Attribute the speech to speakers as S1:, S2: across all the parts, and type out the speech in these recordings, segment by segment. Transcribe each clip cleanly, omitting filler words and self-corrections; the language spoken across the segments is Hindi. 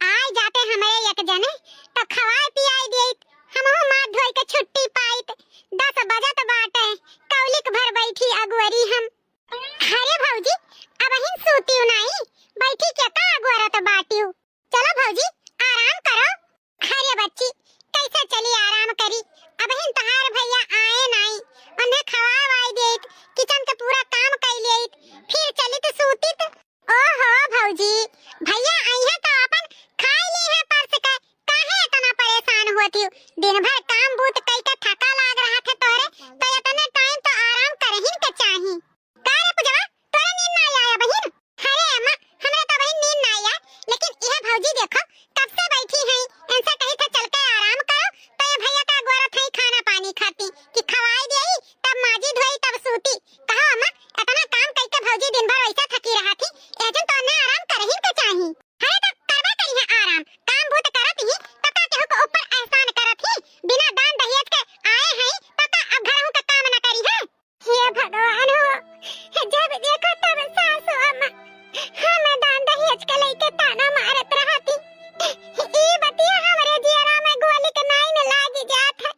S1: आए जाते हमारे एक जने तो खवाए पियाई देत हमहु माथ धोई के छुट्टी पाइत 10 बजत बाटे कौलिक भर बैठी अगुवरी हम। अरे भौजी अब हिन सूतियो नहीं बैठी के का अगुवरत बाटियो। चलो भौजी आराम करो। अरे बच्ची कैसे चली आराम करी अब हिन तहार भैया आए नहीं उन्हें खवाई देत किचन के पूरा काम कर लेत फिर चली तो सूतित। ओहो भौजी भैया आई है तो अपन खाई ली है परस के काहे इतना परेशान होती हो। दिन भर काम बूत कई के थका लाग रहा था तोरे तो इतने टाइम तो आराम करहिन के चाही। का रे पूजवा तोरे नींद ना आया बहिन। अरे अम्मा हमरे तो बहिन नींद ना आया लेकिन यह भौजी देखो कब से बैठी है इनसे कही था चल के आराम करो तो ये भैया का गोरा थई खाना पानी खाती कि खवाई देई तब माजी धोई तब सूती। कहो अम्मा इतना काम कई के भौजी दिन भर ऐसा थकी रहा थी एजन तो ने आराम करहिन के चाही। अरे तो करबा करी है आराम काम भूत करत ही तब का केहू को ऊपर एहसान करत ही बिना दान दहेज के आए हैं तब का अब घरहू का काम न करी है। हे भगवान हो जब देखो तब सासू अम्मा हमें दान दहेज के लेके ताना मारत रहती ई बतिया हमरे जियरा में गोली के नाई न लागी जात है।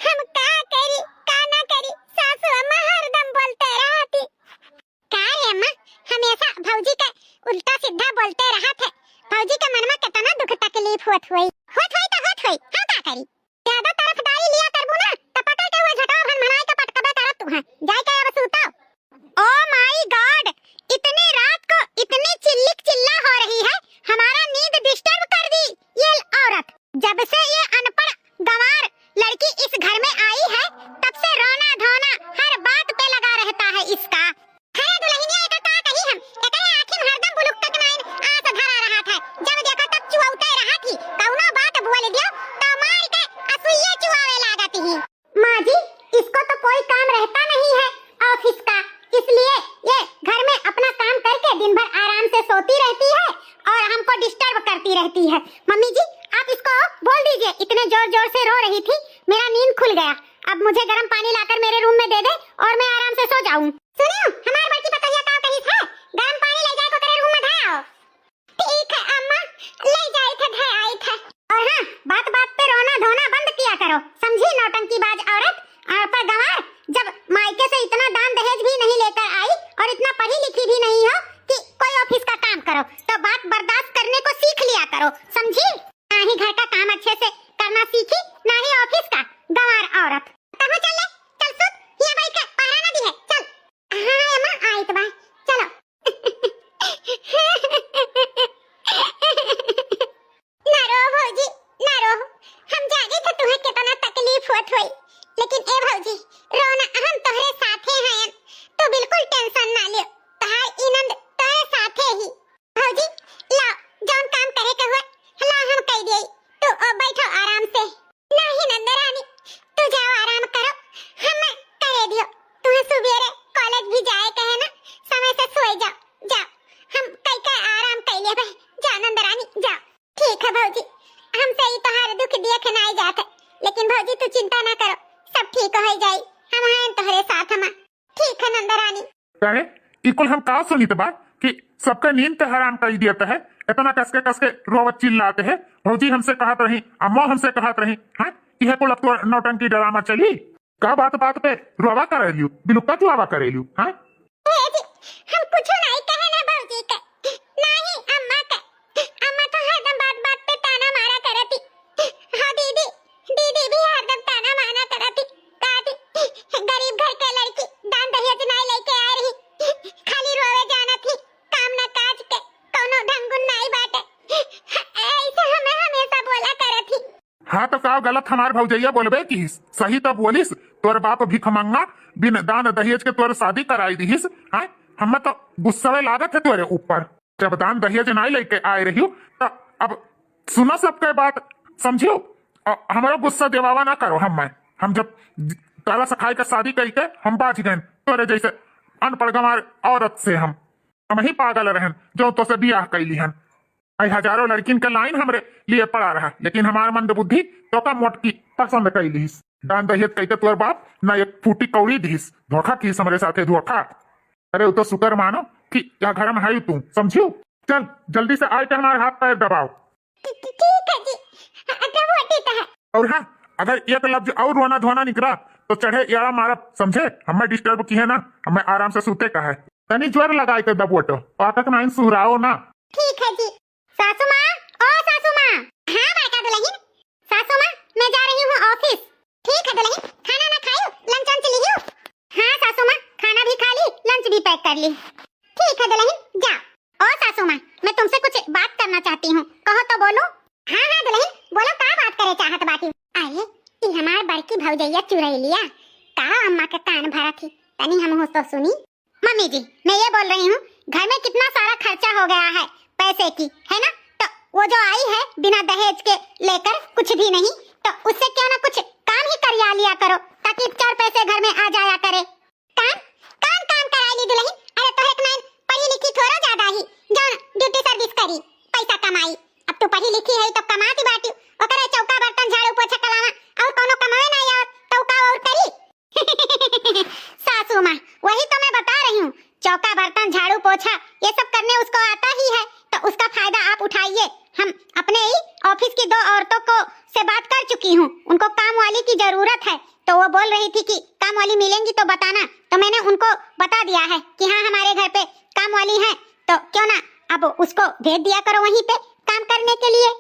S1: हम का करी का ना करी सासू अम्मा हरदम बोलते रहती। का रे अम्मा हमेशा भौजी के उल्टा सीधा बोलते रहत है भौजी के मन में कितना दुख तकलीफ होत हुई हम का करी ज्यादा तरफदारी लिया करबू ना त पकड़ के वो झटाव भनभनाई के पटकबे करत तू है जाय के अब सूताओ। ओ माय गॉड इतने रात को इतनी चिल्ला हो रही है हमारा नींद डिस्टर्ब कर दी ये औरत। जब से ये अनपढ़ गंवार लड़की इस घर में आई है तब से रोना धोना हर बात पे लगा रहता है इसका। अरे दुल्हनिया का का कही हम एकरे आंखें में हरदम बुलुक तक नाइन आंख धरा रहा था जब देखा तब चुआउते रहा थी कौनो बात बोल दियो तो मार के असुइये चुआवे लागत ही। माँ जी इसको तो कोई काम रहता नहीं है ऑफिस का इसलिए ये घर में अपना काम करके दिन भर आराम से सोती रहती है और हमको डिस्टर्ब करती रहती है। मम्मी जी आप इसको बोल दीजिए इतने जोर जोर से रो रही थी मेरा नींद खुल गया अब मुझे गर्म पानी लाकर मेरे रूम में दे दे और मैं आराम से सो जाऊं। सुनियो हमारे बच्ची पतैया का कही था गर्म पानी ले जाए को तेरे रूम में धाओ। ठीक है अम्मा ले जाए थे धै आई थे। और हां बात बात पे रोना धोना बंद किया करो समझी नौटंकीबाज औरत। पर गंवार जब मायके से इतना दान दहेज भी नहीं लेकर आई और इतना पढ़ी लिखी भी नहीं हो कि कोई ऑफिस का काम करो तो बात बर्दाश्त करने को सीख लिया करो समझी। ना ही घर का काम अच्छे से करना सीखी ना ही ऑफिस का गंवार औरत। कहां चले चल सुत ये भाई का पहरा ना दी है चल। हां अम्मा आई तो बाय चलो। ना रो भौजी ना रो हम जाने थे तुम्हें कितना तकलीफ होत होई लेकिन ए भौजी रोना हम तोहरे साथे हैं तो बिल्कुल टेंशन ना लियो तहार इनंद तोहरे साथे ही। भौजी ला जौन काम करे के हुए ला हम कह देई तू बैठो आराम से। नहीं नंदरानी तू जाओ आराम करो हम करे दियो तुम्हें सुबेरे कॉलेज भी जाए कहे ना समय से सोए जाओ हम कई का आराम कर ले भाई जा नंदरानी जाओ। ठीक है भौजी हमसे ही तोहार दुख देख ना जाते लेकिन भौजी तू चिंता ना करो सब ठीक हो जाई हम हैं तोहरे साथ हम। ठीक है नंदरानी।
S2: अरे इकुल हम का सुनीत बा कि सबका नींद तो हराम कर दिया है इतना कस के रोवत चिल्लाते हैं भौजी हमसे कहत रही अम्मा हमसे कहत रही हां यह कुल तो नौटंकी ड्रामा चली का बात पे रोवा करेलियो बिलुका चुआवा करेलियो हां।
S1: हम कुछ नहीं कहे ना भौजी के नहीं अम्मा के अम्मा तो हरदम बात पे ताना मारा करती। हां दीदी भी हरदम ताना मारा करती काटी गरीब घर के लड़की दान दहेज नहीं लेके आ रही खाली रोवे जाना थी काम ना काज के कोनो ढंगुन नहीं बाटे ऐसे हमें हमेशा बोला करती।
S2: हाँ तो का गलत हमार भौजैया बोलबे की सही तो बोलिस तोर बाप भिख मंगा बिन दान दहेज के तोर शादी कराई दीस। हां हम तो गुस्सा लागत है तोरे ऊपर जब दान दहेज नहीं लेके आए रही तो अब सुनो सबके बात समझियो हमारा गुस्सा देवावा ना करो। हम जब ताला सखाई का शादी करके हम बाज गए तोरे जैसे अनपढ़ गंवार औरत से हम ही पागल रहन जो तो से बियाह कैली हन। हजारों लड़किन के लाइन हमरे लिए पड़ा रहा लेकिन हमार मंद बुद्धि तो का मोटकी पसंद कैलीस दान दहेज कहते तोर बाप ना एक फूटी कौड़ी दीस धोखा कीस हमरे साथे धोखा। अरे वो तो शुक्र मानो कि क्या घर में है तू समझियो। चल जल्दी से आए के हमारे हाथ पैर दबाओ। और हाँ, अगर एक लफ्ज और रोना धोना निकला तो चढ़े एड़ा मारा, समझे? हमें डिस्टर्ब किए ना, हमें आराम से सूते का है। तनी जोर लगाए के दबोटो, पाठक नाइन सुहराओ ना।
S1: ठीक है जी। सासू माँ, ओ सासू माँ। हाँ बेटा दुल्हन। सासू माँ, मैं जा रही हूँ ऑफिस। ठीक है दुल्हन, खाना ना खायो, लंच वंच लियो? हाँ सासू माँ, खाना भी खा ली, लंच भी पैक कर ली। ठीक है दुल्हन, जा। ओ सासू माँ, मैं तुमसे कुछ बात करना चाहती हूँ, कहो तो बोलो। हाँ हाँ दुल्हन, बोलो का बात करे चाहत बाकी। अरे ई हमार बड़की भौजैया चुरैलिया का अम्मा के कान भरा थी, तनी हम हो तो सुनी। मम्मी जी, मैं ये बोल रही हूँ, घर में कितना सारा खर्चा हो गया है पैसे की, है ना? तो वो जो आई है बिना दहेज के लेकर कुछ भी नहीं, तो उससे क्यों ना कुछ काम ही करिया लिया करो, ताकि 4 पैसे घर में आ जाया करे। काम काम काम करा ली दुल्हन। अरे तो एक नाइन पढ़ी लिखी थोड़ा ज्यादा ही, जो ड्यूटी सर्विस करी, पैसा कमाई। अब तू पढ़ी लिखी है तो कमाती बाटी, ओकरे चौका बर्तन झाड़ू पोछा कलावा और कोनो कमाए ना और टौका और करी। सासू माँ, वही तो मैं बता रही हूँ, चौका बर्तन झाड़ू पोछा ये सब करने उसको आता ही है, तो उसका फायदा आप उठाइए। हम अपने ही ऑफिस की 2 औरतों को से बात कर चुकी हूँ, उनको काम वाली की जरूरत है, तो वो बोल रही थी कि काम वाली मिलेंगी तो बताना, तो मैंने उनको बता दिया है कि हाँ हमारे घर पे काम वाली है, तो क्यों ना अब उसको भेज दिया करो वहीं पे काम करने के लिए।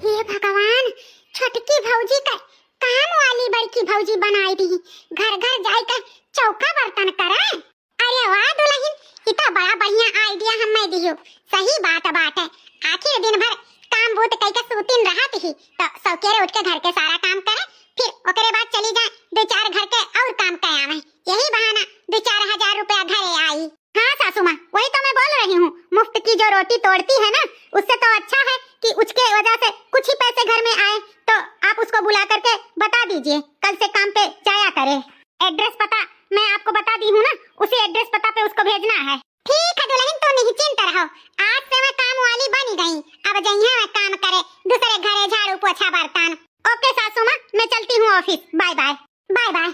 S1: हे भगवान, छोटकी भौजी का काम वाली बड़की भौजी बनाई दी, घर घर जाकर चौका बर्तन कराए। अरे वाह दुल्हन, इतना बड़ा बढ़िया आइडिया हमें दियो। सही बात है, आखिर दिन भर काम बूत कई का सूतिन रहत ही, तो सौकेरे उठ के घर के सारा काम करे, फिर ओकरे बाद चली जाए 2-4 घर के और काम करावे, यही बहाना 2-4 हजार रुपया घरे आई। हाँ सासू माँ, वही तो मैं बोल रही हूँ, मुफ्त की जो रोटी तोड़ती है ना, उससे तो अच्छा है कि उसके वजह से कुछ ही पैसे घर में आए, तो आप उसको बुला करके बता दीजिए, कल से काम पे जाया करे। एड्रेस पता मैं आपको बता दी हूँ ना, उसी एड्रेस पता पे उसको भेजना है। ठीक है दुल्हन, तो निश्चिंत रहो, आज से मैं काम वाली बन गई, अब जइया मैं काम करे दूसरे घरे झाड़ू पोछा बर्तन। ओके सासू माँ, मैं चलती हूँ office, bye bye. Bye bye.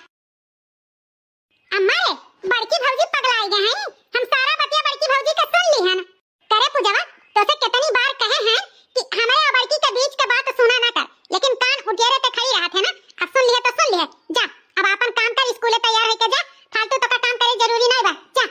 S1: अम्मा रे, बड़की भौजी पगलाई गए हैं, हम सारा बतिया बड़की भौजी का सुन ली है ना। करे पूजवा, तो से कितनी बार कहे हैं कि हमारे और बड़की के बीच के बात सुना ना कर, लेकिन कान उठेरे पे खड़ी रहत है ना। अब सुन लिया तो सुन लिया, जा अब अपन काम कर, स्कूले तैयार होके जा, फालतू तो का काम करे जरूरी नहीं बा, जा।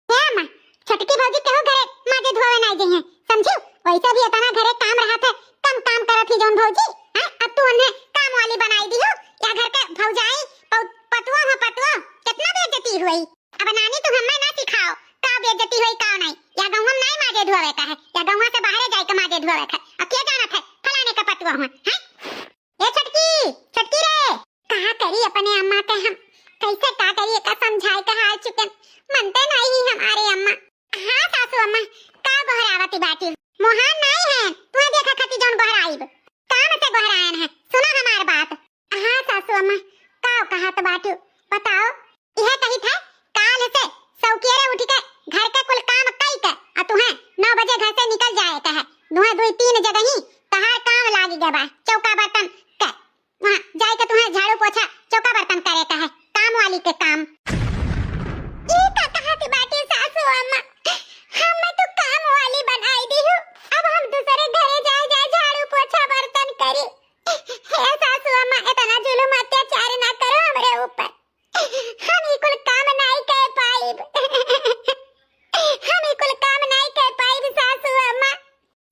S1: हे अम्मा, छोटकी भौजी केहू घरे माजे धोवे नहीं गई हैं, समझियो? वैसे भी इतना घरे काम रहत है, कम काम करत ही जोन भौजी, हां अब तू उन्हें काम वाली बनाई दी हो, या घर के भौजाई पतुआ हो पतुआ, कितना बेइज्जती हुई। अब नानी तुम हमें ना सिखाओ का बेइज्जती हुई का नहीं, या गांव में नहीं माजे धोवे का है, या गांव से बाहर जाए के माजे धोवे का, अब क्या जानत है फलाने का पतुआ हुआ है। ये छटकी छटकी रे, कहा करी अपने अम्मा के हम कैसे का करिए का समझाए के हाल चुके, मनते नहीं हमारे अम्मा। हाँ सासू अम्मा, का बहरावती बाटी मोहन नहीं है, तुम्हें देखा खती जोन बहराइब, काम से बहरायन है, सुनो हमार बात। हाँ सासू अम्मा, का कहा तो बाटी बताओ। यह कही था काल से सौकेरे उठ के घर के कुल काम कई के, आ तुम्हें 9 बजे घर से निकल जाए का है, 2-3 जगह ही तहार काम लागी गबा, चौका बर्तन के वहां जाए के तुम्हें झाड़ू पोछा चौका बर्तन करे का है, काम वाली के काम। ये का कहा थी बाटी सासू अम्मा, हमें तो काम वाली बनाई दी हो, अब हम दूसरे घरे जाए झाड़ू पोछा बर्तन करी। हे सासू अम्मा, इतना जुल्म अत्याचार ना करो हमरे ऊपर, हम ही कुल काम नहीं कर पाइब, हम ही कुल काम नहीं कर पाइब सासू अम्मा।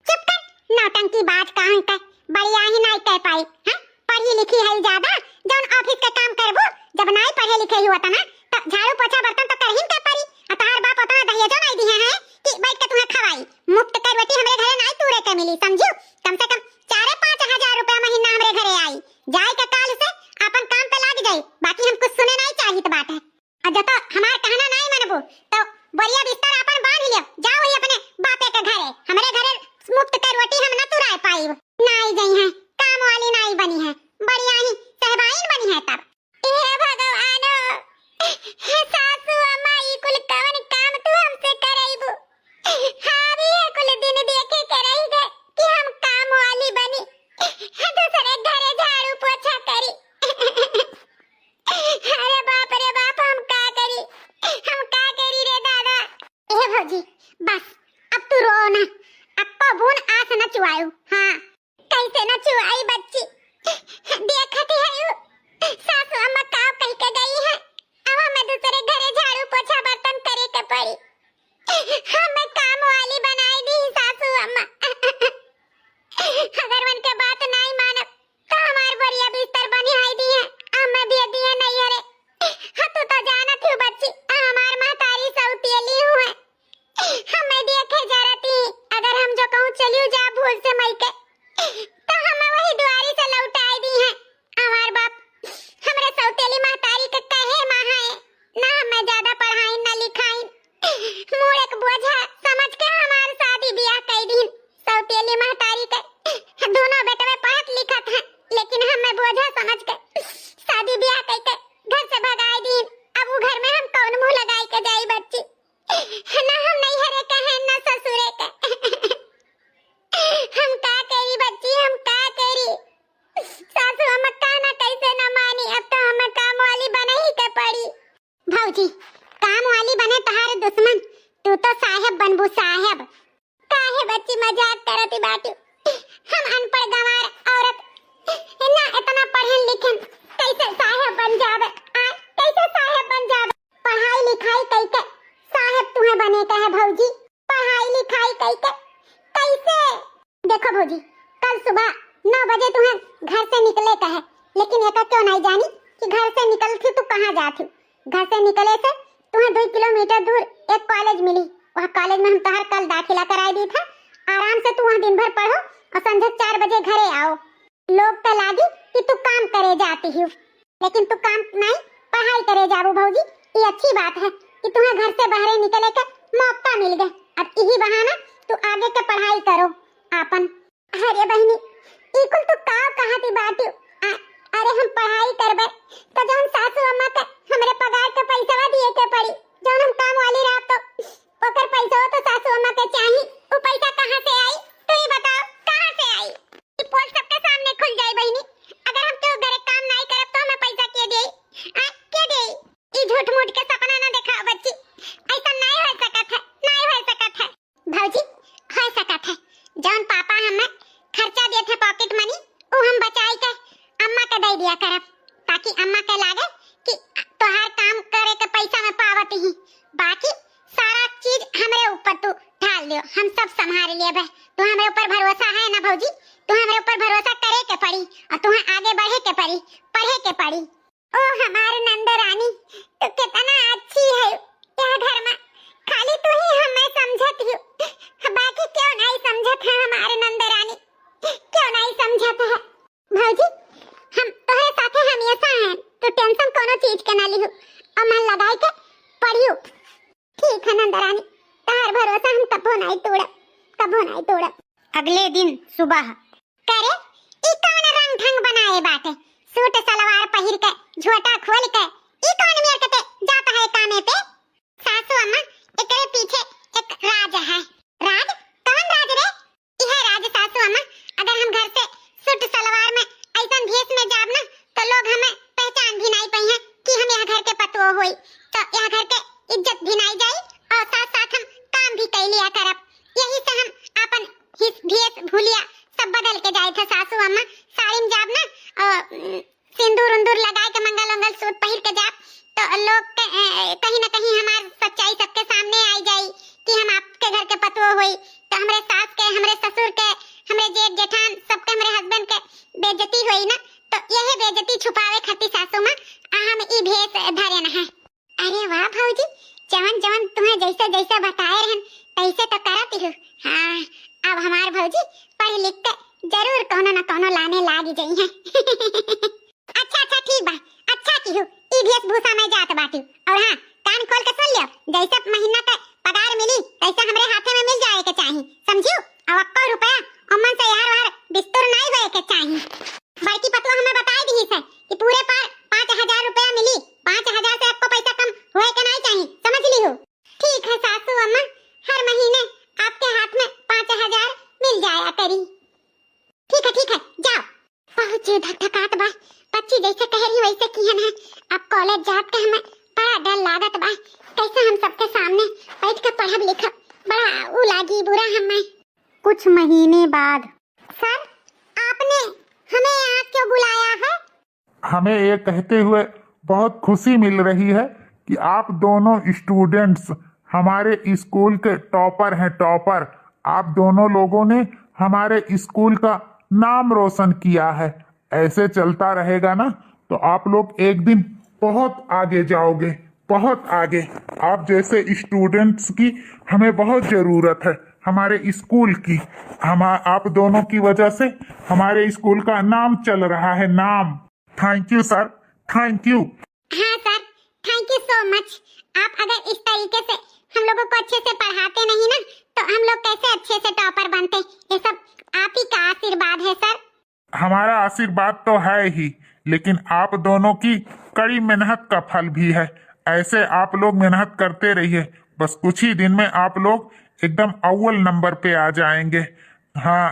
S1: चुप कर, नौटंकी बात कहां का, बढ़िया ही नहीं कर पाई। हां पढ़ी लिखी है ज्यादा, जौन ऑफिस का काम करबो, जब नहीं पढ़े लिखे हुआ ता ना, तो झाड़ू पोछा बर्तन तो कर ही कर पारी। तार बाप उतना दहेजो नहीं दिए हैं कि बैठ के तुम्हें खवाई, मुफ्त कर बेटी हमरे घरे नहीं तूरे के मिली, समझियो? कम से कम 4-5 हजार रुपया महीना हमरे घरे आई, जाए के काल से अपन काम पे लग जाई, बाकी हम कुछ सुने नहीं चाहिए बात है। और जब तो हमार कहना नहीं मनबो, तो बढ़िया बिस्तर अपन बांध लियो, जाओ ही अपने बापे के घरे, हमरे घरे मुफ्त कर रोटी हम न तुराए पाई, नहीं गई है, काम वाली नहीं बनी है, बढ़िया ही सहबाइन बनी है तब। हे भगवान, हे सासू अम्मा, ई कुल कवन काम तू हमसे करैबो, हावी है कुल दिन देखे करई गए कि हम काम वाली बनी, दूसरे घरे झाड़ू पोछा करी। अरे बाप रे बाप, हम का करी रे दादा। ए भौजी बस, अब तू रो ना, अब बून आस न चुआयू। हाँ कैसे न चुआई बच्ची, देखती है सासू अम्मा का कह के गई है, अब हमें दूसरे घरे झाड़ू पोछा बर्तन करे के पड़ी। हमें काम वाली बनाई दी सासू अम्मा। अगर उनके बात नहीं मानब तो हमार बढ़िया बिस्तर बनिहाई दी है, हमें भी दिए नहीं है रे। हाँ तो जानत हूँ बच्ची, हमार महतारी सौतेली हुए, हमें देखे जरती। अगर हम जो कहूँ चलियो जा भूल से मई के, तो हमें वही दुआरी से लौटाई दी है। हमार बाप हमरे सौतेली महतारी के कहे महा है, ना हमें ज्यादा पढ़ाई ना लिखाई, मोड़ एक बोझा समझ के हमार शादी ब्याह कर दी। सौतेली महतारी के दोनों बेटवे पढ़त लिखत हैं, लेकिन हमें बोझा समझ के शादी ब्याह करके घर से भगाई दी। अब वो घर में हम कौन मुंह लगाई के जाई बच्ची, ना हम नहीं हरे कहे ना ससुरे के। हम का करी बच्ची, हम का करी। सासू अम्मा कहना कैसे न मानी, अब तो हमें काम वाली बने ही के पड़ी। भौजी काम वाली बने तुम्हारे दुश्मन, तू तो साहेब बनबू साहेब। काहे बच्ची मजाक करती बाटी, हम अनपढ़ गंवार औरत ना इतना पढ़न लिखन कैसे साहेब बन जावे। कैसे साहेब बन जावे, पढ़ाई लिखाई करके साहेब तुम्हें बने का है भौजी, पढ़ाई लिखाई करके कैसे। देखो भौजी कल सुबह 9 बजे तुम्हें घर से निकले का है, लेकिन एक क्यों नहीं जानी कि घर से निकलती तो कहाँ जाती। घर से निकले से तुम्हें 2 किलोमीटर दूर एक कॉलेज मिली, वह कॉलेज में हम तुम्हारा कल दाखिला कराई दी था। आराम से तू वहाँ दिन भर पढ़ो और संध्या 4 बजे घरे आओ। लोग तो लागी कि तू काम करे जाती हो, लेकिन तू काम नहीं पढ़ाई करे जाबू भौजी। ये अच्छी बात है कि तुम्हें घर से बाहर निकले का मौका मिल गया। अब यही बहाना तू आगे के पढ़ाई करो आपन। अरे बहनी इकुल तू का कहती बाटी, अरे हम पढ़ाई करबे तो जौन सासू अम्मा के हमरे पगार के पैसा दिए के पड़ी, जौन हम काम वाली रह तो ओकर पैसा तो सासू अम्मा के चाहिए। वो पैसा कहां से आई तू ही बताओ, कहां से आई। ये पोस्ट सबके सामने खुल जाए बहनी, अगर हम तो घरे काम नहीं करब तो हमें पैसा के देई, के देई। ई झूठ मूठ के सपना ना दिखाओ बच्ची, ऐसा नहीं हो सकत है, नहीं हो सकत है। भौजी हो सकत है, जौन पापा हमें खर्चा दिए थे पॉकेट मनी, वो हम बचाई के अम्मा के दे दिया करब, ताकि अम्मा के लागे कि तोहार काम करे के पैसा में पावत ही। बाकी सारा चीज हमरे ऊपर तू ढाल दियो, हम सब संभाल लिए बे। तू हमरे ऊपर भरोसा है ना भौजी, तू हमरे ऊपर भरोसा करे के पड़ी और तुम्हें आगे बढ़े के पड़ी, पढ़े के पड़ी। ओ हमारे नंदरानी तू कितना अच्छी है, यह घर में खाली तू ही हमें समझती हो, बाकी क्यों नहीं समझत है हमारे नंदरानी, क्यों नहीं समझत है। भौजी हम तोहरे साथे हमेशा हैं, तू टेंशन कोनो चीज के ना लियो और मन लगाई के पढ़ियो। ठीक है नंदरानी, तार भरोसा हम कबो नहीं तोड़ब, कबो नहीं तोड़ब। अगले दिन सुबह करे ई कौन रंग ढंग बनाए बाटे, सूट सलवार पहिर के झोटा खोल के ई कौन मेरकते जाता है कामे पे। सासू अम्मा एकरे पीछे एक राज है। राज कौन राज रे? यह राज सासू अम्मा, अगर हम घर से सूट सलवार में ऐसन भेष में जाब ना तो लोग हमें पहचान भी नहीं पाई है कि हम यहाँ घर के पतोह होई, तो यहाँ घर के इज्जत भी नहीं जाई और साथ साथ हम काम भी कर लिया करब। यही से हम अपन भेष भूलिया सब बदल के जाए थे सासू अम्मा। साड़ी में जाब ना सिंदूर उंदूर लगा के मंगल मंगल सूट पहिर के जाब तो लोग कहीं ना कहीं हमार सच्चाई सबके सामने आई जाई कि हम आपके घर के पतोह होई, तो हमरे सास के, हमरे ससुर के, हमरे जेठ जेठान सबके, हमरे हस्बैंड के बेइज्जती होई ना, तो यही बेइज्जती छुपावे खातिर सासू मां हम ई भेष धरे न है। अरे वाह भौजी, जवन जवन तुम्हें जैसे जैसे बताए रहन तैसे तो करती हो। हाँ अब हमार भौजी पढ़ लिख के जरूर कोनो न कोनो लाने लागी जाई है। अच्छा ठीक बा, अच्छा की हो ई भेष भूषा में जात बाटी। और हाँ कान खोल के सुन लियो, जैसा महीना का पगार मिली तैसा हमरे हाथे में मिल जाए के चाहिए, समझियो। और 1 रुपया अमन से यार वार बिस्तुर नहीं होए के चाहिए। बड़की पतवा हमें बताई दी है कि पूरे पर 5000 रुपया मिली, 5000 से आपको पैसा कम होए के नहीं चाहिए, समझ ली हो। ठीक है सासू अम्मा, हर महीने आपके हाथ में 5000 मिल जाया करी। ठीक है जाओ। बहुत धक-धकात बा, बच्ची जैसे कह रही वैसे किहन है। अब कॉलेज जात के हमें बड़ा डर लागत बा, कैसे हम सबके सामने बैठ के पढ़ब लिखब, बड़ा उ लागी बुरा हमें। कुछ महीने बाद सर आपने हमें यहाँ क्यों बुलाया?
S2: हमें ये कहते हुए बहुत खुशी मिल रही है कि आप दोनों स्टूडेंट्स हमारे स्कूल के टॉपर हैं, टॉपर। आप दोनों लोगों ने हमारे स्कूल का नाम रोशन किया है। ऐसे चलता रहेगा ना तो आप लोग एक दिन बहुत आगे जाओगे, बहुत आगे। आप जैसे स्टूडेंट्स की हमें बहुत जरूरत है हमारे स्कूल की। हम आप दोनों की वजह से हमारे स्कूल का नाम चल रहा है, नाम। Thank you sir, thank you.
S1: हाँ sir, thank you so much. आप अगर इस तरीके से हम लोगों को अच्छे से पढ़ाते नहीं ना तो हम लोग कैसे अच्छे से टॉपर बनते। ये सब आप ही का आशीर्वाद है सर।
S2: हमारा आशीर्वाद तो है ही, लेकिन आप दोनों की कड़ी मेहनत का फल भी है। ऐसे आप लोग मेहनत करते रहिए, बस कुछ ही दिन में आप लोग एकदम अव्वल नंबर पे आ जाएंगे। हाँ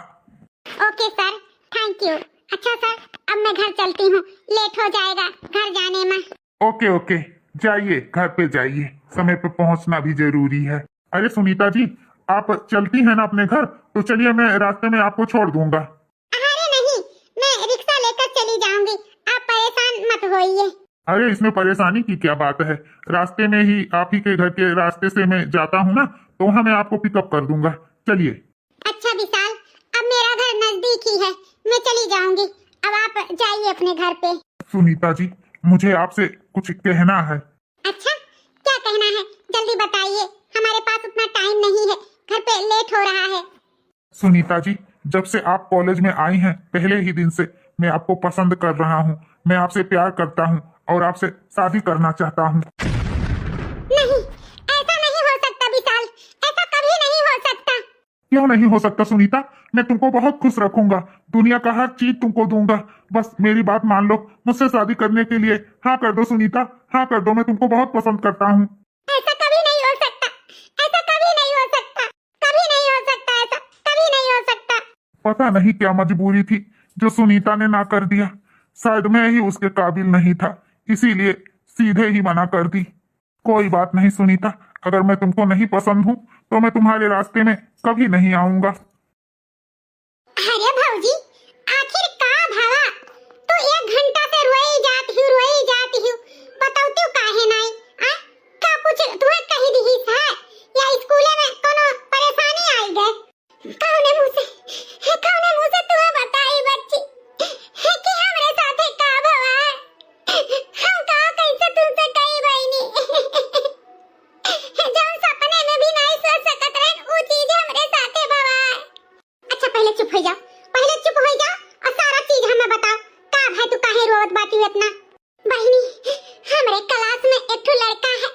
S1: ओके सर, थैंक यू। अच्छा सर, अब मैं घर चलती हूँ, लेट हो जाएगा घर जाने में।
S2: ओके ओके, जाइए घर पे जाइए, समय पे पहुंचना भी जरूरी है। अरे सुनीता जी, आप चलती हैं ना अपने घर? तो चलिए मैं रास्ते में आपको छोड़ दूंगा।
S1: अरे नहीं, मैं रिक्शा लेकर चली जाऊंगी, आप परेशान मत होइए।
S2: अरे इसमें परेशानी की क्या बात है, रास्ते में ही आप ही के घर के रास्ते से मैं जाता हूँ ना, तो वहाँ मैं आपको पिकअप कर दूंगा। चलिए।
S1: अच्छा विशाल, अब मेरा घर नजदीक ही है, मैं चली जाऊंगी। अब आप जाइए अपने घर पे।
S2: सुनीता जी, मुझे आपसे कुछ कहना है।
S1: अच्छा, क्या कहना है? जल्दी बताइए, हमारे पास उतना टाइम नहीं है, घर पे लेट हो रहा है।
S2: सुनीता जी, जब से आप कॉलेज में आई हैं पहले ही दिन से मैं आपको पसंद कर रहा हूँ। मैं आपसे प्यार करता हूँ और आपसे शादी करना चाहता हूँ।
S1: नहीं, ऐसा नहीं हो सकता विशाल, ऐसा कभी नहीं हो सकता।
S2: क्यों नहीं हो सकता सुनीता? मैं तुमको बहुत खुश रखूंगा, दुनिया का हर चीज तुमको दूंगा। बस मेरी बात मान लो, मुझसे शादी करने के लिए हाँ कर दो सुनीता, हाँ कर दो। मैं तुमको बहुत पसंद करता हूँ।
S1: ऐसा कभी नहीं हो सकता, ऐसा कभी नहीं हो सकता, कभी नहीं हो सकता, ऐसा कभी नहीं हो सकता।
S2: पता नहीं क्या मजबूरी थी जो सुनीता ने ना कर दिया। शायद मैं ही उसके काबिल नहीं था, इसीलिए सीधे ही मना कर दी। कोई बात नहीं सुनीता, अगर मैं तुमको नहीं पसंद हूँ तो मैं तुम्हारे रास्ते में कभी नहीं आऊंगा।
S1: अरे भौजी, आखिर का भावा, तू 1 घंटा से रोई जाती हूँ, बताऊती काहे नहीं? आ का कुछ तुम्हें कही दी है या स्कूले में कोनो परेशानी आई गए? कौने मुंह से तुम्हें बताई बच्ची है कि हमरे साथे का भवा है? हम का कैसे तुमसे कही बहनी जो सपने में भी नहीं सोच सकत रहे, वो चीज हमरे साथे भवा है। अच्छा पहले चुप हो जाओ और सारा चीज हमें बताओ। का भाई तू काहे रोवत बाटी इतना? बहनी, हमरे क्लास में एक ठो लड़का है,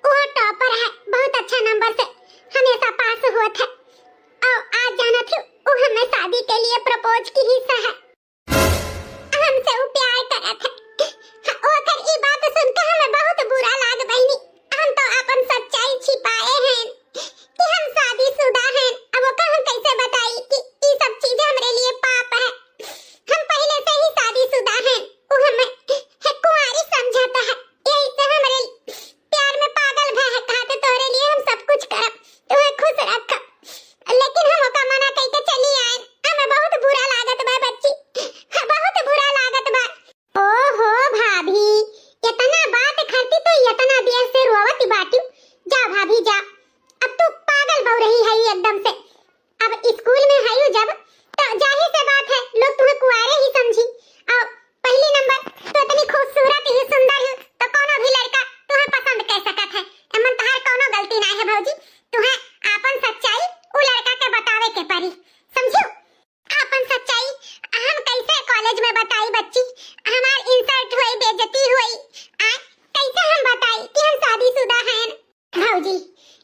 S1: वो टॉपर है, बहुत अच्छा नंबर से हमेशा पास होत है। और आज जाना थी वो हमें शादी के लिए प्रपोज की हिस्सा है, हमसे वो प्यार करत है। ओकर ई बात सुनकर हमें बहुत बुरा लाग बहनी। हम तो अपन सच्चाई छिपाए हैं कि हम शादीशुदा हैं। अब वो हम कैसे बताई कि ये सब चीजें हमारे लिए पाप है? हम पहले से ही शादीशुदा हैं, वो हमें है कुंवारी समझता है। यही से हमारे प्यार में पागल भय है, कहते तोरे लिए हम सब कुछ करब, तुम्हें खुश रखब। लेकिन हम ओका मना कह के चली आए, हमें बहुत बुरा लागत बा बच्ची, बहुत बुरा लागत बा। ओहो भाभी, इतना बात करती तो इतना देर से रोवत बाटी। जा भाभी जा, अब तू पागल हो रही है एकदम से। अब स्कूल में है जब तो जाहिर सी बात है लोग तुम्हें कुंवारे ही समझी। और पहली नंबर तो इतनी खूबसूरत ही सुंदर ही तो कोनो भी लड़का तुम्हें पसंद कर सकत है। एमन तहार कोनो गलती नहीं है भौजी, तुम्हें आपन सच्चाई उ लड़का के बतावे के पड़ी, समझो? आपन सच्चाई हम कैसे कॉलेज में बताई बच्ची? हमार इंसल्ट हुई, बेइज्जती हुई, कैसे हम बताई कि हम शादीशुदा हैं? भौजी,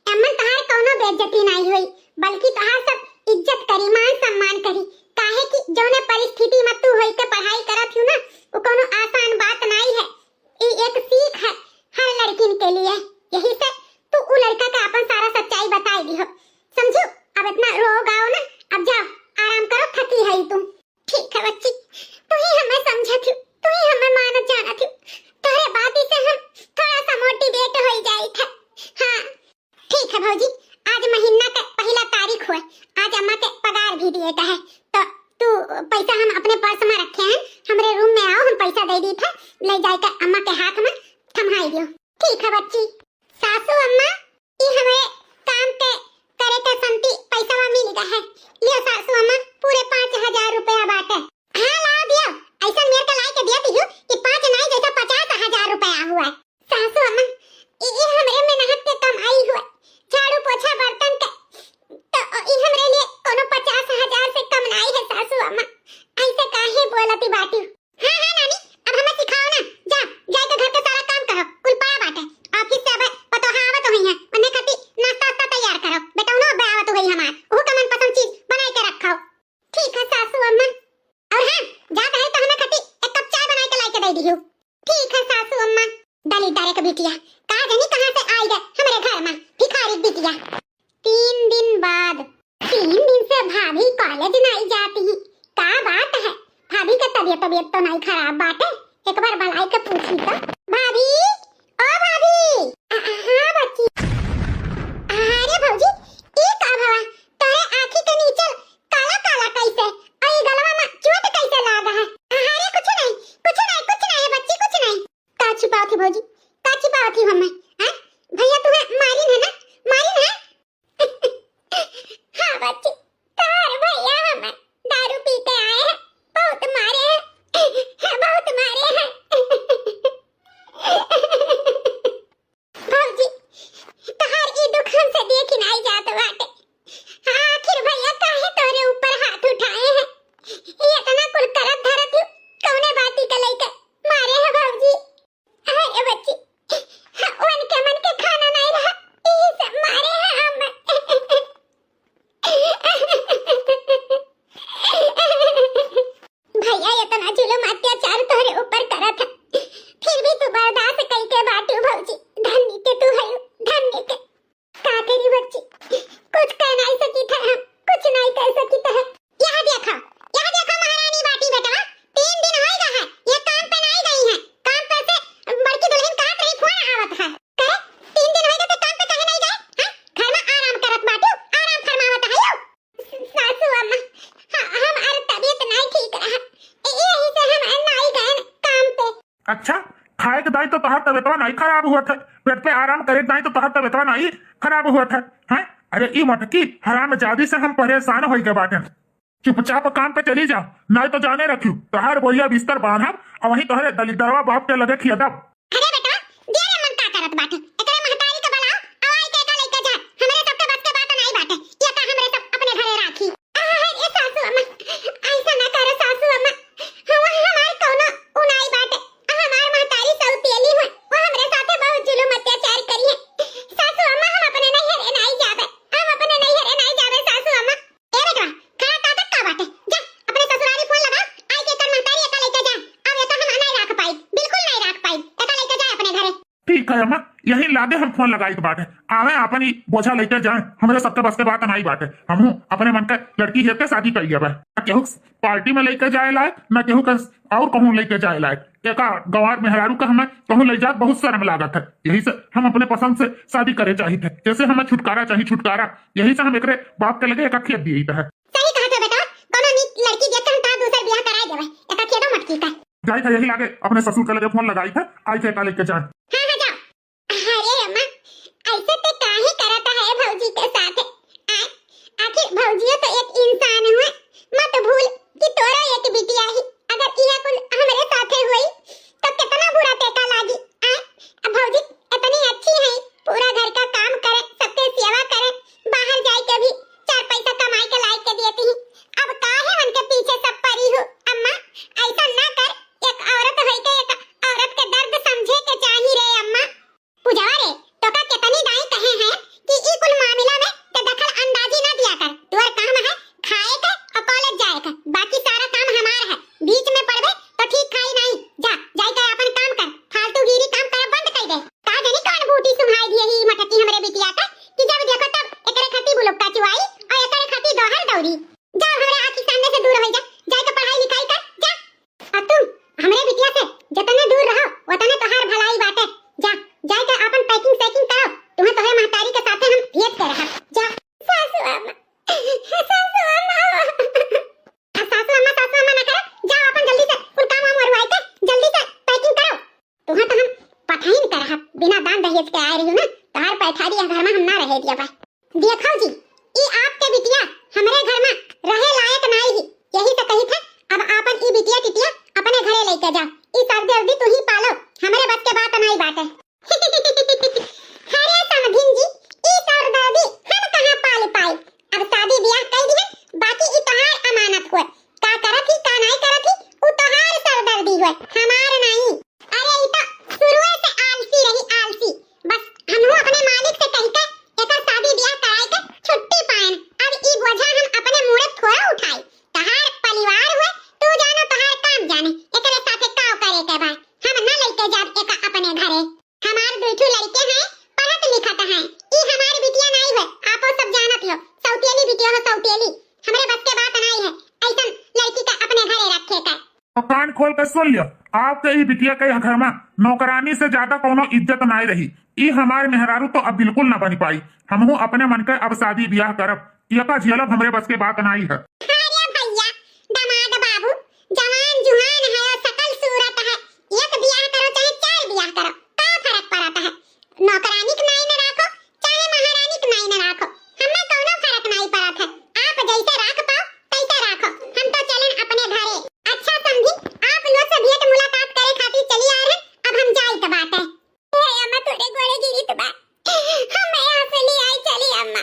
S1: एमन तहार कोनो बेइज्जती नहीं हुई, बल्कि तहार सब इज्जत करी, मान सम्मान करी। काहे कि जौने परिस्थिति में तू होई के पढ़ाई करत हूं ना, वो कोनो आसान बात नहीं है। ये एक सीख है हर लड़किन के लिए। यही से तू उ लड़का का अपन सारा सच्चाई बताई दी हो, समझो? अब इतना रो गाओ ना, अब जाओ आराम करो, थकी है तुम। ठीक है बच्ची, तू ही हमें समझत, तू ही हमें मानत जानत, तोरे बात से हम थोड़ा सा मोटिवेट हो जाई थे। हाँ ठीक है भौजी, आज महीना का पहला तारीख हुआ, आज अम्मा के पगार भी दिए है, तो तू तू पैसा हम अपने पर्स में रखे हैं, हमरे रूम में आओ, हम पैसा दे दी था, ले जाकर अम्मा के हाथ में थमाई दियो। ठीक है बच्ची। सासू अम्मा ई हमें काम के करे के संति पैसा में मिल गया है, लियो सासू अम्मा पूरे 5000 रुपया बाटे। हाँ ला दियो, ऐसा मेरे को लाई के दिया दियो कि 5 नहीं जैसा 50,000 रुपया हुआ। सासू अम्मा ये हमरे मेहनत के कमाई हुआ, झाड़ू पोछा बर्तन के तो ई हमरे लिए कोनो 50,000 से कम नहीं है सासू अम्मा, ऐसे काहे बोलती बाटी। हाँ हाँ नानी अब हमें सिखाओ ना, जा जाके घर का सारा काम करो, कुल पाया बाटे ऑफिस से अब पतो हाँ आवत हुई है, उन्हें खाती नाश्ता वास्ता तैयार करो, बेटा उन्हें अब आवत हुई हमार वो का मन पसंद चीज बना के रखो। ठीक है सासू अम्मा। और हाँ जाता है तो हमें खाती एक कप चाय बना के लाई के दे दियो। ठीक है सासू अम्मा। दली तारे का बिटिया कहा जानी कहां से आई गए हमारे घर में, भिखारी बिटिया। 3 दिन बाद 3 दिन से भाभी कॉलेज नहीं जाती है, क्या बात है? भाभी का तबीयत तो नहीं खराब बात है, एक बार बुलाई के पूछी तो। भाभी ओ भाभी। हाँ बच्ची। अरे भौजी ये का भवा तोरे आंखी के नीचे काला काला कैसे और ये गलवा में चोट कैसे लागा है? अरे कुछ नहीं बच्ची कुछ नहीं। का छिपाओ थी भौजी, का छिपाओ थी हमें? हां भैया तुम्हें मारिन है ना, मारिन है? हाँ बच्ची तार भैया हमें दारू पीते आए हैं, बहुत मारे हैं, बहुत मारे हैं। भौजी तहार ई दुख हमसे देखी नहीं जात बाटे, आखिर भैया काहे तोरे ऊपर हाथ उठाए हैं? ये इतना कुल करत धरत कौने बाती का लइका मारे है भौजी? अरे बच्ची उनके मन के खाना नहीं रहा, यही सब मारे हैं हमें। भैया इतना जुल्म अत्याचार तोरे ऊपर करा था, फिर भी तू बर्दाश्त करके बाटू भौजी, धन्य के तू है, धन्य के। का करी बच्ची कुछ कह नहीं सकी था, हम कुछ नहीं कह सकी था। यहाँ देखो महारानी बाटी बेटा 3 दिन हो गया है ये काम पे नहीं गई है, काम पे से बड़की दुल्हन का कहीं फोन आवत है, कहे 3 दिन हो गए तो काम पे कहे नहीं गए? हां घर में आराम करत बाटू, आराम फरमावत है यो। सासू अम्मा हमारी तबीयत नहीं ठीक रहा, यही से हम नहीं गए काम पे।
S2: अच्छा खाए के दाई तो तोहर तबियतवा नहीं खराब हुआ था, पेट पे आराम करे दाई तो तोहर तबियतवा नहीं खराब हुआ था। हैं अरे ई मटकी हरामजादी से हम परेशान हो गए बाटे, चुपचाप काम पे चली जाओ, नहीं तो जाने रखियो तोहर बोलिया बिस्तर बांधब और वहीं तोहरे दलिदरवा बाप के लगे खियदब।
S1: अरे बेटा दिया मन का करत बाटे, एकरे महतारी के बलाओ आवाई के का लेके जा, हमरे सब के बस के बात नहीं बाटे, ये का हमरे सब अपने घरे राखी। ए सासू अम्मा ऐसा ना करे सासू अम्मा, हमार कोनो उनाई बाटे, हमार महतारी सौतेली है, वो हमरे साथे बहुत जुल्म अत्याचार करी है। सासू अम्मा हम अपने नैहर नहीं जावे, हम अपने नैहर नहीं जावे सासू अम्मा। ए बेटा खा ताकत का बाटे, जा अपने ससुराली फोन लगा, आई के कर महतारी का लेके जा, अब ये तो हम नहीं रख पाई, बिल्कुल नहीं रख पाई, का लेके जा अपने घरे।
S2: ठीक है अम्मा यही लादे हम फोन लगाई तो बाटे, आवे अपनी बोझा लेके जाए, हमरे सबके बस के बात नहीं बाटे, हमहू अपने मन का लड़की है के शादी करिए बा, न केहू पार्टी में लेके जाए लायक, न केहू का और कहूँ लेके जाए लायक, एका गवार मेहरारू का हमें कहूँ ले जात बहुत शर्म लागत है, यही से हम अपने पसंद से शादी करे चाहिए थे, जैसे हमें छुटकारा चाहिए छुटकारा, यही से हम एकरे बाप के लगे एक खेत दिए है।
S1: सही कहा था बेटा, कोनो नी लड़की देख हम ता दूसरा ब्याह कराए देवे, एका खेदो मटकी का।
S2: जाई था यही लागे अपने ससुर के लगे फोन लगाई था, आई के लेके जाए।
S1: हां हां जाओ। अरे अम्मा ऐसे तो काहे करता है भौजी के साथ? आखिर भौजी तो एक इंसान हुए, मत भूल कि तोरा एक बिटिया ही, अगर इहा कुल हमरे साथे हुई तो कितना बुरा तेका लागी। अब भौजी इतनी अच्छी है, पूरा घर का काम करे, सबके सेवा करे, बाहर जाए के भी 4 पैसा कमाई के लाई के देती है, अब काहे उनके पीछे सब परी हो? अम्मा ऐसा ना कर, एक औरत है के एक औरत के दर्द समझे के चाहिए रे अम्मा। पूजावा रे तो का कितनी दाई कहे हैं कि ई कुल मामला में ते दखल अंदाजी ना दिया कर, तोर काम है खाए के दहेज के आए रही ना, तहार पैठारी घर में हम ना रहे दिया बा। देखो जी, ई आपके बिटिया हमरे घर में रहे लायक नहीं ही, यही तो कही था। अब आपन ई बिटिया टिटिया अपने घरे लेके जाओ, ई सर्दी अर्दी तू ही पालो, हमरे बस के बात नहीं बाटे। अरे समधिन जी, ई सरदादी हम कहां पाल पाई, अब शादी ब्याह कर दी, बाकी ई तहार अमानत हुए, का करत ही का नहीं करत ही उ तहार सरदर्दी हुए, हमार नहीं। अरे ई तो शुरू से आलसी रही, आलसी। बस हमहु अपने मालिक से कह के एकर शादी ब्याह कराए के छुट्टी पाएन, अब ई बोझा हम अपने मुड़े थोड़ा उठाई। तहार परिवार हुए, तू जानो तहार काम जाने, एकरे साथे काव करे के बा, हम ना लेके जाब एका अपने घरे। हमार दुठू लड़के हैं, पढ़त लिखत हैं, ई हमारी बिटिया नहीं है, आपो सब जानत हो, सौतेली बिटिया हो, सौतेली, हमरे बस के बात नहीं है ऐसन लड़की का अपने घरे रखे का।
S2: तो कान खोल कर सुन लियो, आपके ई बिटिया के घर में नौकरानी से ज्यादा कोनो इज्जत नहीं रही। ई हमारे मेहरारू तो अब बिल्कुल न बन पाई, हमहू अपने मन के अब शादी ब्याह करब, यका झेलब हमरे बस के बात नहीं है।
S1: अरे भैया, दामाद बाबू जवान जुहान है और सकल सूरत है, एक ब्याह करो चाहे चार ब्याह करो, का फर्क पड़ता है? नौकरानी के नहीं न राखो चाहे महारानी के नहीं न राखो, हमें कोनो फर्क नहीं पड़त है, आप जैसे राख पाओ तैसे राखो, हम तो चलन अपने घरे। अच्छा समझी, आप लोग से भेंट मुलाकात करे खातिर चली आ रहे, अब हम जाई तो बात है। ए अम्मा थोड़े गोड़े गिरी तो बा, हम यहाँ से ले आई चली अम्मा।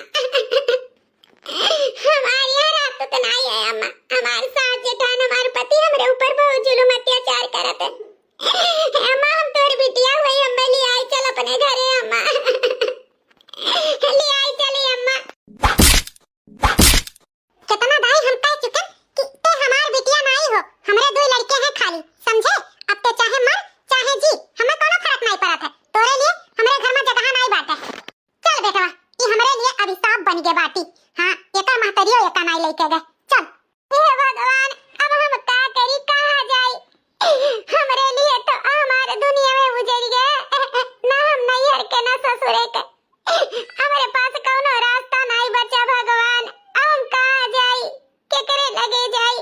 S1: हमारे यहाँ रात तो नहीं है अम्मा, हमारे साथ जेठान हमारे पति हमरे ऊपर बहुत जुल्म अत्याचार करत है। अम्मा हम तोर बिटिया हुई, अम्मा ले आई चल अपने घरे अम्मा। ले आई चली अम्मा। कितना भाई हम कह चुके कि ते हमार बिटिया नहीं हो, हमरे दो लड़के हैं खाली, समझे? अब ते चाहे मर चाहे जी, हमें कोनो फर्क नहीं पड़त है, तोरे लिए हमरे घर में जगह नहीं बाटे। चल बेटवा, ये हमरे लिए अभिशाप बन गए बाटी। हाँ, एका महतरियो एका नहीं लेके गए, चल। हे भगवान, अब हम का करी, कहां जाई? हमरे लिए तो हमारे दुनिया में उजड़ गए, ना हम नैहर के ना ससुरे के, हमारे पास कोनो रास्ता नहीं बचा भगवान, हम कहां जाई, केकरे लगे जाई?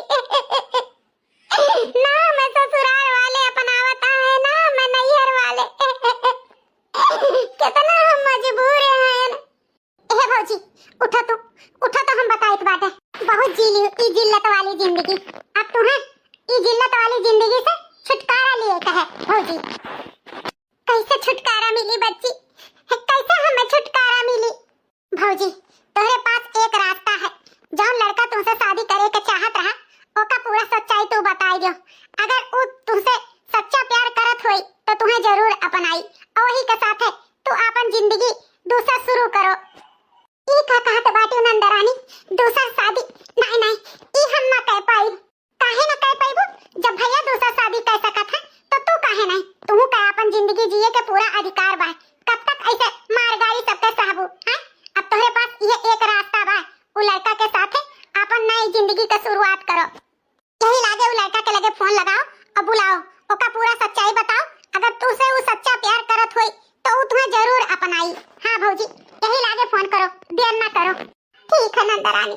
S1: ना मैं ससुराल वाले अपनावता है, ना मैं नैहर वाले, कितना हम मजबूर हैं। हे भौजी, उठो तो हम बताइत बाटे, बहुत जी ली ई जिल्लत वाली जिंदगी, अब तुम्हें ई जिल्लत वाली जिंदगी से छुटकारा लिए कहे भौजी। कैसे छुटकारा मिली बच्ची, कैसे हमें छुटकारा मिली? भौजी, तोहरे पास एक रास्ता है, जौन लड़का तुमसे शादी करे के चाहत रहा, ओका पूरा सच्चाई तू बताई दियो। अगर उ तुमसे सच्चा प्यार करत होई तो तुम्हें जरूर अपनाई, और वही के साथ है तू अपन जिंदगी दूसरा शुरू करो। ई का कहत बाटी नंदरानी, दूसरा शादी नहीं, ई हम ना कह पाई। काहे ना कह पाईबू? जब भैया दूसरा शादी कर सकत है तो तू काहे नहीं? तू का अपन जिंदगी जिए के पूरा अधिकार बा, कब तक ऐसे मारगाड़ी सबके सहबू हैं? अब तोहरे पास ये एक रास्ता बा, उ लड़का के साथ अपन नई जिंदगी का शुरुआत करो। यही लागे उ लड़का के लगे फोन लगाओ और बुलाओ, ओका पूरा सच्चाई बताओ, अगर तू से उ सच्चा प्यार करत होई तो उ तुम्हें जरूर अपनाई। हाँ भौजी, यही लागे फोन करो, देर ना करो। ठीक है नंदरानी,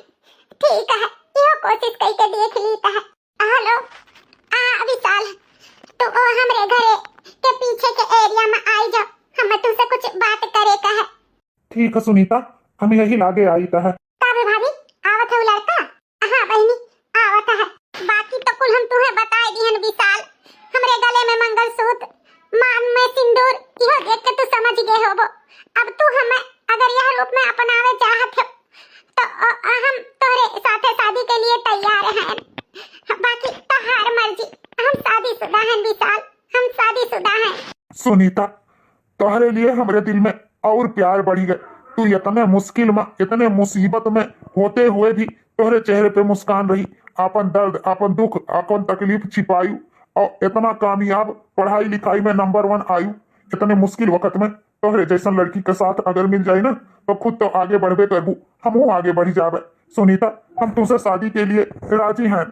S1: ठीक है, यो कोशिश करके देख लीता है। हेलो, विशाल, तू हमरे घरे के पीछे के एरिया में आई जा, हमें तुमसे कुछ बात करे का है।
S2: ठीक है सुनीता, हम यही लागे आई है।
S1: काबे भाभी, आवत है उ लड़का? हाँ बहनी, आवत है। बाकी तो कुल हम तुम्हें बताए दिहन विशाल, हमरे गले में मंगलसूत्र, मान में सिंदूर, इहो देख के तू समझ गए होबो। अब तू हमें अगर यह रूप में अपनावे चाहत हो तो हम तोरे साथे शादी के लिए तैयार हैं, बाकी तहार मर्जी, हम शादीशुदा हैं विशाल, हम शादीशुदा हैं।
S2: सुनीता, तोहरे लिए हमरे दिल में और प्यार बढ़ी गए, तू इतने मुश्किल में, इतने मुसीबत में होते हुए भी तोहरे चेहरे पे मुस्कान रही, अपन दर्द, अपन दुख, अपन तकलीफ छिपायू, और इतना कामयाब पढ़ाई लिखाई में नंबर 1 आयु। इतने मुश्किल वक्त में तोहरे जैसन लड़की के साथ अगर मिल जाए ना तो खुद तो आगे बढ़बे करबू, हमहू आगे बढ़ी जावे। सुनीता, हम तुमसे शादी के लिए राजी हैं।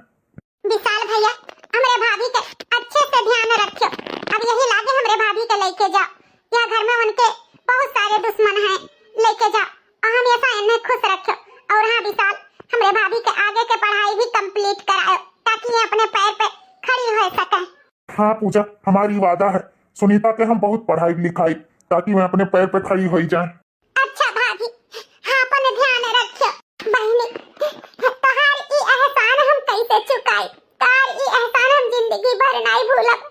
S1: विशाल भैया, हमरे भाभी के अच्छे से ध्यान रखियो, अब यही लागे हमरे भाभी के लेके जाओ, या घर में उनके बहुत सारे दुश्मन हैं, लेके जाओ और हमेशा इन्हें खुश रखियो। और हाँ विशाल, हमरे भाभी के आगे के पढ़ाई भी कंप्लीट कराओ, ताकि ये अपने पैर पे खड़ी हो सके।
S2: हाँ पूजा, हमारी वादा है सुनीता के हम बहुत पढ़ाई लिखाई ताकि मैं अपने पैर पे खड़ी हो जाए।
S1: अच्छा भाभी, हाँ अपन ध्यान रखियो बहनी। तहार ई एहसान हम कैसे चुकाई, तार ई एहसान हम जिंदगी भर नहीं भूलब,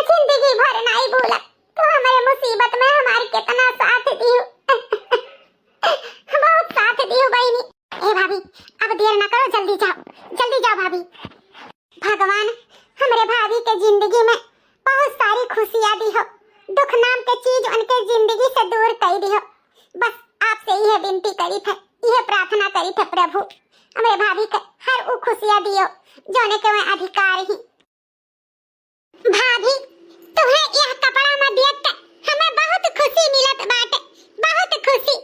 S1: जिंदगी भर नहीं भूलब। तो हमारे मुसीबत में हमारे कितना साथ दियो, बहुत साथ दियो बहनी। ए भाभी, अब देर ना करो, जल्दी जाओ भाभी। भगवान हमारे भाभी के जिंदगी में बहुत सारी खुशियां दी हो, दुख नाम के चीज उनके जिंदगी से दूर कर दी हो। बस आपसे यह विनती करी थे, यह प्रार्थना करी थे प्रभु, हमारे भाभी के हर वो खुशियां दियो जोने के वह अधिकार ही। भाभी तुम्हें यह कपड़ा में देख के हमें बहुत खुशी मिलत बाटे, बहुत खुशी।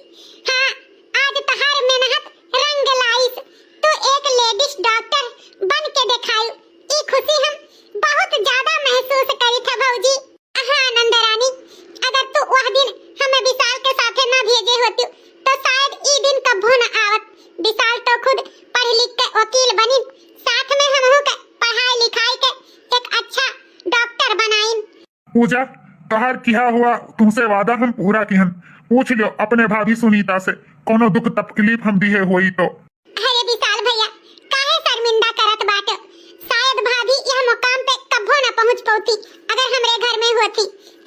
S1: हाँ, आज तहार मेहनत रंग लाइस, तू एक लेडीज डॉक्टर बन के दिखाई, ई खुशी हम बहुत ज्यादा महसूस करी थे भौजी। हाँ नंदा रानी, अगर तू वह दिन हमें विशाल के साथे ना भेजे होती तो शायद ई दिन कभू न आवत। विशाल तो खुद पढ़ लिख के वकील बनी, साथ में हम के पढ़ाई लिखाई के एक अच्छा डॉक्टर बनाइन।
S2: पूजा तहार किया हुआ तुमसे वादा हम पूरा किहन। पूछ लियो अपने भाभी सुनीता से, कोनो दुख तकलीफ हम दिए होई तो।
S1: अरे विशाल भैया, काहे शर्मिंदा करत बाटे, शायद भाभी यह मुकाम पे कभू न पहुंच पाती अगर हमरे घर में होती।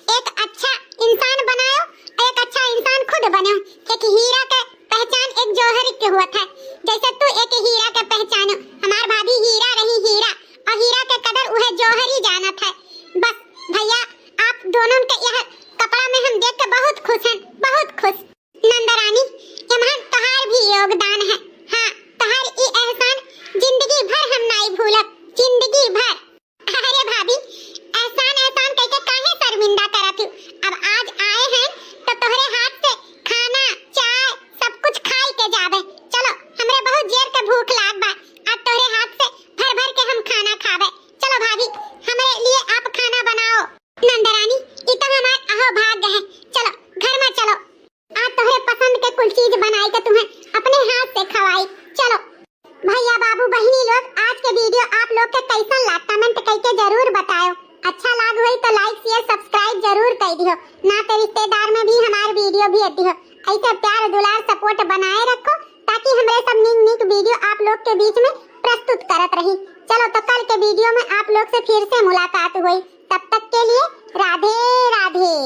S1: एक अच्छा इंसान बनाओ, एक अच्छा इंसान खुद बनो। एक हीरा के पहचान एक जौहर के हुआ था, जैसे तू एक हीरा के पहचानो, हमार भाभी हीरा रही, हीरा, और हीरा के कदर वह जौहर ही जाना था। बस भैया, आप दोनों के यह कपड़ा में हम देख के बहुत खुश हैं, बहुत खुश। नंदा रानी, यमहां तहार भी योगदान है। हाँ, तहार ई एहसान जिंदगी भर हम नहीं भूलब, जिंदगी भर। अरे भाभी, एहसान एहसान कह के काहे शर्मिंदा करत हो? अब आज आए हैं तो तोहरे हाथ से खाना चाय सब कुछ खाई के जाबे। चलो, हमरे बहुत जेर के भूख लाग बा, आज तोहरे हाथ से भर भर के हम खाना खाबे। चलो भाभी, हमारे लिए आप खाना बनाओ। नंदा रानी, ई तो हमार अहो भाग्य है। चलो घर में चलो, आज तोहरे पसंद के कुछ चीज बनाई के तुम्हें अपने हाथ से खवाई। चलो भैया बाबू बहनी लोग, आज के वीडियो आप लोग के कैसा लगा कमेंट करके जरूर बताओ। अच्छा लग हुई तो लाइक शेयर सब्सक्राइब जरूर कर दियो, ना तो रिश्तेदार में भी हमारे वीडियो भेज दियो। ऐसे प्यार दुलार सपोर्ट बनाए रखो ताकि हमारे सब निक वीडियो आप लोग के बीच में प्रस्तुत करत रही। चलो तो कल के वीडियो में आप लोग से फिर से मुलाकात हुई, तब तक के लिए राधे राधे।